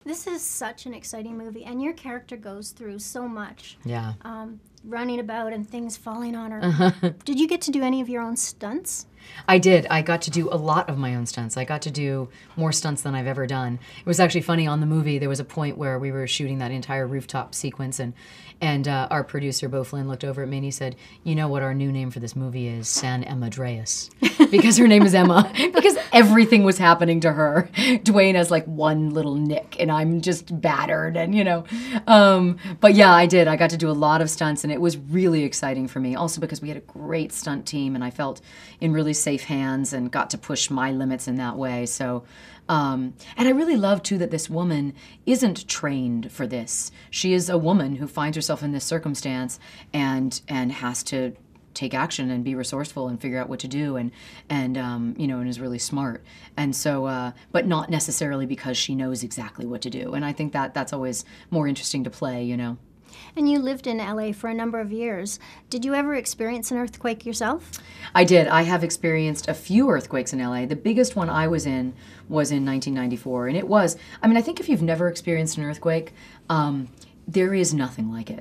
This is such an exciting movie, and your character goes through so much. Yeah. Running about and things falling on her. Did you get to do any of your own stunts? I did. I got to do a lot of my own stunts. I got to do more stunts than I've ever done. It was actually funny, on the movie, there was a point where we were shooting that entire rooftop sequence, and our producer, Bo Flynn, looked over at me and he said, "You know what our new name for this movie is? San Andreas." Because her name is Emma. Because everything was happening to her. Dwayne has like one little nick, and I'm just battered, and But yeah, I did. I got to do a lot of stunts, and it was really exciting for me. Also because we had a great stunt team, and I felt in really safe hands and got to push my limits in that way. So, and I really love too that this woman isn't trained for this. She is a woman who finds herself in this circumstance and has to take action and be resourceful and figure out what to do and is really smart. And so, but not necessarily because she knows exactly what to do. And I think that's always more interesting to play, And you lived in LA for a number of years. Did you ever experience an earthquake yourself? I did. I have experienced a few earthquakes in LA. The biggest one I was in 1994. And it was, I think if you've never experienced an earthquake, there is nothing like it.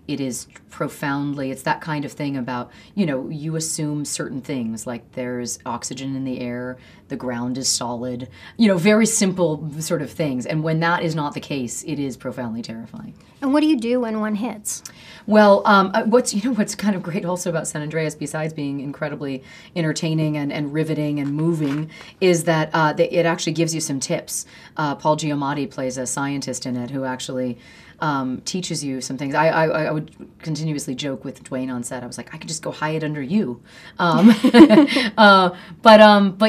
It is profoundly, it's that kind of thing about, you assume certain things, like there's oxygen in the air, the ground is solid, very simple sort of things. And when that is not the case, it is profoundly terrifying. And what do you do when one hits? Well, what's kind of great also about San Andreas, besides being incredibly entertaining and riveting and moving, is that it actually gives you some tips. Paul Giamatti plays a scientist in it who actually teaches you some things. I would continuously joke with Dwayne on set. I was like, I could just go hide under you. But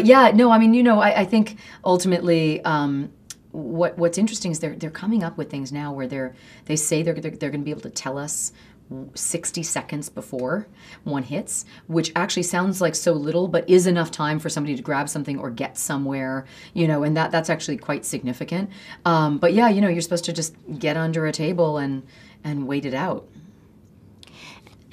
yeah, no, I think ultimately, what's interesting is they're coming up with things now where they say they're going to be able to tell us 60 seconds before one hits, which actually sounds like so little, but is enough time for somebody to grab something or get somewhere, and that's actually quite significant. But yeah, you're supposed to just get under a table and wait it out.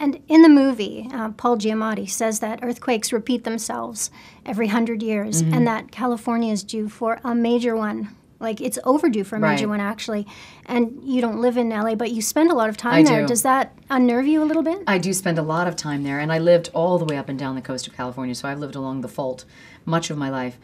And in the movie, Paul Giamatti says that earthquakes repeat themselves every 100 years, and that California is due for a major one. Like, it's overdue for a major one, actually. And you don't live in LA, but you spend a lot of time there. Does that unnerve you a little bit? I do spend a lot of time there, and I lived all the way up and down the coast of California, so I've lived along the fault much of my life.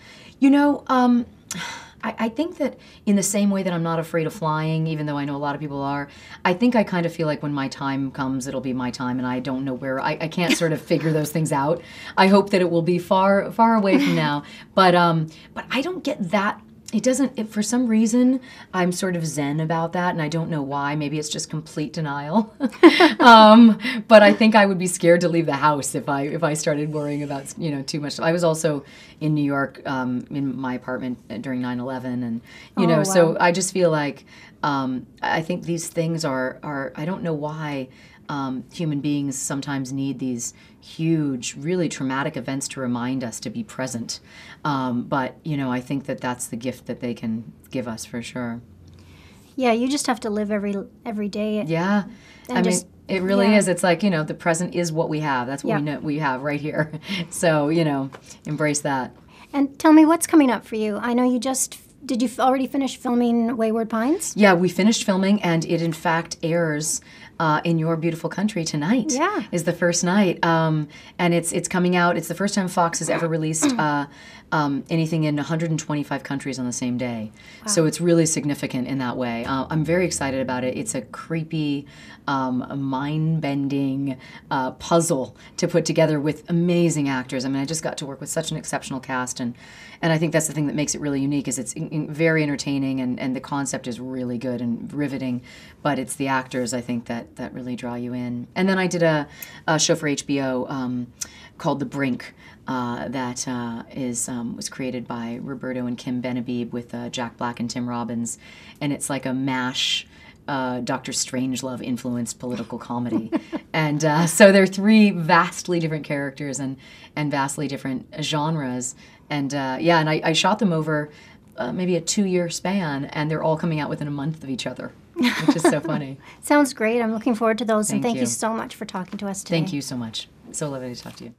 I think that in the same way that I'm not afraid of flying, even though I know a lot of people are, I think I kind of feel like when my time comes, it'll be my time, and I don't know where. I can't sort of figure those things out. I hope that it will be far, far away from now. But I don't get that. It doesn't, for some reason, I'm sort of zen about that, and I don't know why. Maybe it's just complete denial. But I think I would be scared to leave the house if I started worrying about, too much. I was also in New York in my apartment during 9/11, and, so I just feel like I think these things are I don't know why human beings sometimes need these huge, really traumatic events to remind us to be present. But, I think that's the gift that they can give us for sure. Yeah, you just have to live every day. Yeah. It really is. It's like, the present is what we have. That's what we know we have right here. So, embrace that. And tell me, what's coming up for you? I know did you already finish filming Wayward Pines? Yeah, we finished filming, and it in fact airs in your beautiful country tonight. Yeah. Is the first night. And it's coming out. It's the first time Fox has ever released anything in 125 countries on the same day. Wow. So it's really significant in that way. I'm very excited about it. It's a creepy, mind-bending puzzle to put together with amazing actors. I just got to work with such an exceptional cast, and I think that's the thing that makes it really unique, is it's very entertaining, and the concept is really good and riveting, but it's the actors, I think, that really draw you in. And then I did a show for HBO called The Brink that was created by Roberto and Kim Benhabib with Jack Black and Tim Robbins, and it's like a MASH Dr. Strangelove influenced political comedy. And so there are three vastly different characters and vastly different genres. And and I shot them over maybe a 2-year span, and they're all coming out within a month of each other, which is so funny. Sounds great. I'm looking forward to those. Thank you so much for talking to us today. Thank you so much. So lovely to talk to you.